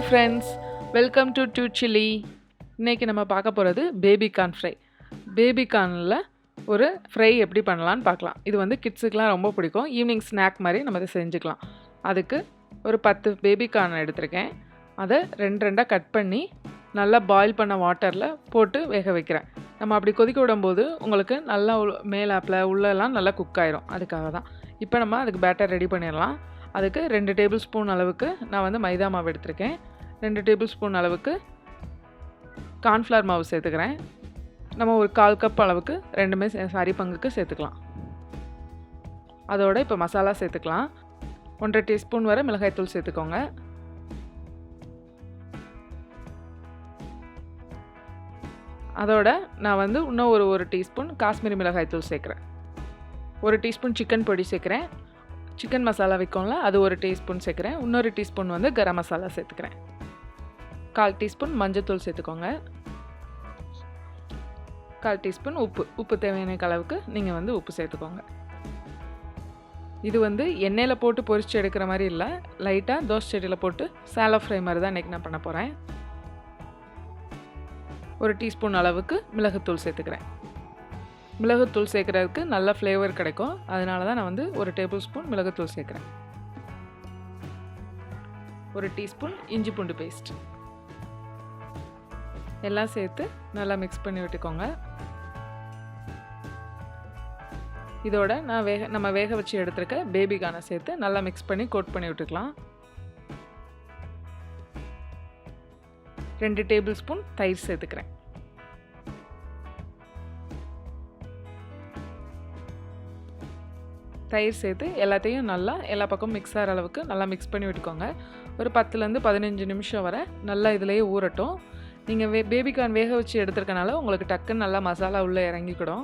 friends, welcome to Two Chili. இன்னைக்கு நம்ம பார்க்க போகிறது babycorn fry. babycornல ஒரு ஃப்ரை எப்படி பண்ணலாம்னு பார்க்கலாம். இது வந்து கிட்ஸுக்குலாம் ரொம்ப பிடிக்கும். ஈவினிங் ஸ்நாக் மாதிரி நம்ம இதை செஞ்சுக்கலாம். அதுக்கு ஒரு 10 பேபிகார்ன் எடுத்திருக்கேன். அதை ரெண்டாக கட் பண்ணி நல்லா பாயில் பண்ண வாட்டரில் போட்டு வேக வைக்கிறேன். நம்ம அப்படி கொதிக்க விடும்போது உங்களுக்கு நல்லா மேலாப்பில் உள்ளெல்லாம் நல்லா குக் ஆயிரும். அதுக்காக தான். இப்போ நம்ம அதுக்கு பேட்டர் ரெடி பண்ணிடலாம். அதுக்கு 2 டேபிள் ஸ்பூன் அளவுக்கு நான் வந்து மைதா மாவு எடுத்திருக்கேன். 2 டேபிள் ஸ்பூன் அளவுக்கு கார்ன்ஃப்ளவர் மாவு சேர்த்துக்கிறேன். நம்ம ஒரு 1/4 கப் அளவுக்கு ரெண்டுமே சரி பங்குக்கு சேர்த்துக்கலாம். அதோட இப்போ மசாலா சேர்த்துக்கலாம். 1.5 டீஸ்பூன் வரை மிளகாய்த்தூள் சேர்த்துக்கோங்க. அதோட நான் வந்து இன்னும் ஒரு டீஸ்பூன் காஷ்மீரி மிளகாய்த்தூள் சேர்க்குறேன். 1 டீஸ்பூன் சிக்கன் பொடி சேர்க்குறேன். சிக்கன் மசாலா வைக்கோம்ல, அது 1 டீஸ்பூன் சேர்க்குறேன். இன்னொரு டீஸ்பூன் வந்து கரம் மசாலா சேர்த்துக்கிறேன். 1/4 டீஸ்பூன் மஞ்சத்தூள் சேர்த்துக்கோங்க. 1/4 டீஸ்பூன் உப்பு தேவையான அளவுக்கு நீங்கள் வந்து உப்பு சேர்த்துக்கோங்க. இது வந்து எண்ணெயில் போட்டு பொரிச்சு எடுக்கிற மாதிரி இல்லை, லைட்டாக தோசை சட்டியில் போட்டு சாலோ ஃப்ரை மாதிரி தான் இன்றைக்கி நான் பண்ண போகிறேன். 1 டீஸ்பூன் அளவுக்கு மிளகுத்தூள் சேர்த்துக்கிறேன். மிளகுத்தூள் சேர்க்குறதுக்கு நல்ல ஃப்ளேவர் கிடைக்கும். அதனால தான் நான் வந்து 1 டேபிள் ஸ்பூன் மிளகுத்தூள் சேர்க்குறேன். 1 டீஸ்பூன் இஞ்சி பூண்டு பேஸ்ட் எல்லாம் சேர்த்து நல்லா மிக்ஸ் பண்ணி விட்டுக்கோங்க. இதோட நம்ம வேக வச்சு எடுத்துருக்க பேபிகார்னை சேர்த்து நல்லா மிக்ஸ் பண்ணி கோட் பண்ணி விட்டுக்கலாம். 2 டேபிள் ஸ்பூன் தயிர் சேர்த்துக்கிறேன். தயிர் சேர்த்து எல்லாத்தையும் நல்லா எல்லா பக்கமும் மிக்ஸ் ஆகிற அளவுக்கு நல்லா மிக்ஸ் பண்ணி விட்டுக்கோங்க. ஒரு 10லேருந்து 15 நிமிஷம் வரை நல்லா இதிலேயே ஊறட்டும். நீங்கள் பேபிகார்ன் வேக வச்சு எடுத்துருக்கனால உங்களுக்கு டக்குன்னு நல்லா மசாலா உள்ளே இறங்கிக்கிடும்.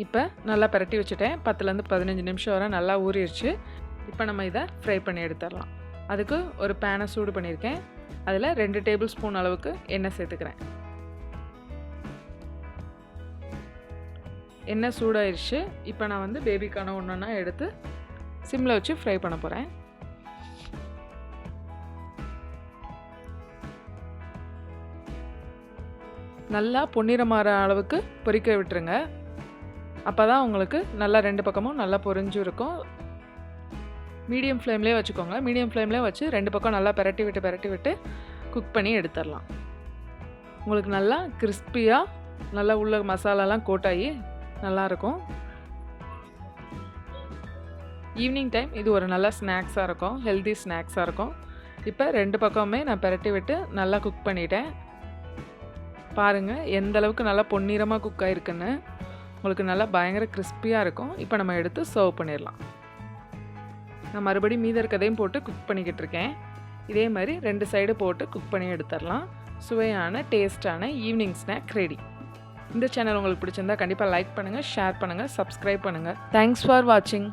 இப்போ நல்லா பரட்டி வச்சுட்டேன். 10லேருந்து 15 நிமிஷம் வரை நல்லா ஊறிடுச்சு. இப்போ நம்ம இதை ஃப்ரை பண்ணி எடுத்துடலாம். அதுக்கு ஒரு பேனை சூடு பண்ணியிருக்கேன். அதில் 2 டேபிள் ஸ்பூன் அளவுக்கு எண்ணெய் சேர்த்துக்கிறேன். எண்ணெய் சூடாயிருச்சு. இப்போ நான் வந்து பேபிக்கான ஒன்றா எடுத்து சிம்மில் வச்சு ஃப்ரை பண்ண போகிறேன். நல்லா பொன்னிறமாற அளவுக்கு பொரிக்க விட்டுருங்க. அப்போ தான் உங்களுக்கு நல்லா 2 பக்கமும் நல்லா பொரிஞ்சு இருக்கும். மீடியம் ஃப்ளேம்லேயே வச்சுக்கோங்க. மீடியம் ஃப்ளேம்லேயே வச்சு 2 பக்கம் நல்லா பரட்டி விட்டு குக் பண்ணி எடுத்துடலாம். உங்களுக்கு நல்லா கிறிஸ்பியாக நல்லா உள்ள மசாலாலாம் கோட்டாகி நல்லாயிருக்கும். ஈவினிங் டைம் இது ஒரு நல்ல ஸ்நாக்ஸாக இருக்கும், ஹெல்தி ஸ்நாக்ஸாக இருக்கும். இப்போ 2 பக்கமுமே நான் பரட்டி விட்டு நல்லா குக் பண்ணிட்டேன். பாருங்கள் எந்த அளவுக்கு நல்லா பொன்னிறமாக குக் ஆகிருக்குன்னு. உங்களுக்கு நல்லா பயங்கர கிறிஸ்பியாக இருக்கும். இப்போ நம்ம எடுத்து சர்வ் பண்ணிடலாம். நான் மறுபடியும் மீதி இருக்கதையும் போட்டு குக் பண்ணிக்கிட்டு இருக்கேன். இதே மாதிரி 2 சைடு போட்டு குக் பண்ணி எடுத்துடலாம். சுவையான டேஸ்டான ஈவினிங் ஸ்நாக் ரெடி. இந்த சேனல் உங்களுக்கு பிடிச்சிருந்தா கண்டிப்பாக லைக் பண்ணுங்கள், ஷேர் பண்ணுங்கள், சப்ஸ்கிரைப் பண்ணுங்கள். தேங்க்ஸ் ஃபார் வாட்சிங்.